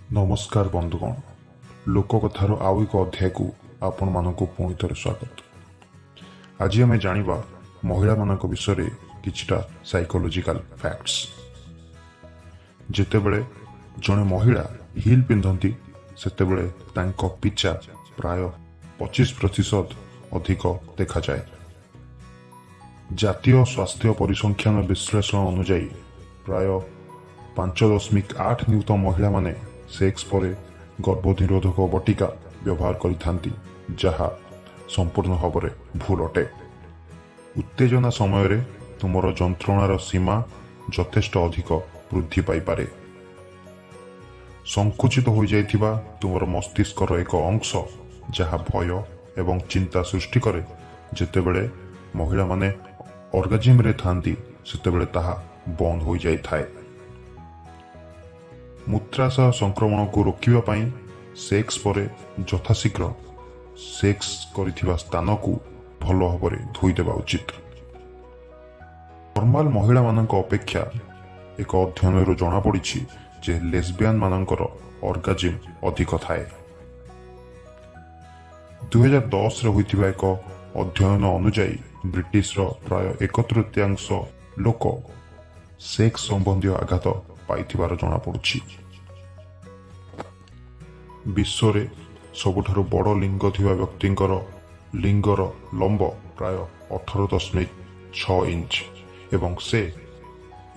नमस्कार बंधुगण लोककथार आउ एक अध्याय को आपण मानक पुणी थे स्वागत। आज आम जाना महिला मान विषय किछिटा साइकोलॉजिकल फैक्ट्स। जेतेबेले जड़े महिला हिल पिंधती सेतेबेले तांको पिचा प्राय 25% अधिक देखा जाए। जातीय स्वास्थ्य परिसंख्यान विश्लेषण अनुजाई प्राय 5.8 नियुत महिला माने सेक्स परे गर्भनिरोधक बटिका व्यवहार करिथांती, जहा संपूर्ण भाव में भूल अटे। उत्तेजना समय रे तुमर जंत्रणार सीमा यथेष्ट अधिक वृद्धि पाई पारे। संकुचित हो जाइथिबा तुमर मस्तिष्कर एक अंश जहा भय एवं चिंता सृष्टि करे, जेतेबेले महिला माने ऑर्गाज्म रे थांती सेतेबेले ताहा बंद हो जाई थाए। मूत्राशय संक्रमण को रोकिबा पई सेक्स परे यथाशीघ्र सेक्स करिथिबा स्थान को भल भाव धोई देबा उचित। नॉर्मल महिला मानक अपेक्षा एक अध्ययन जना पड़ी जे लेस्बियन मानकर ऑर्गाज्म अधिक थाए। 2010 रे होइथिबा एक अध्ययन अनुजाई ब्रिटिश प्राय 1/3 लोक सेक्स संबंधी आघात पाइथिबार जना पड़ुछि। विश्व रे सबुठारु बड़ लिंग थिबा व्यक्तिंकर लिंगर लंब प्राय 18.6 इंच एवं से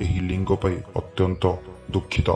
एही लिंग पाई अत्यंत दुखित।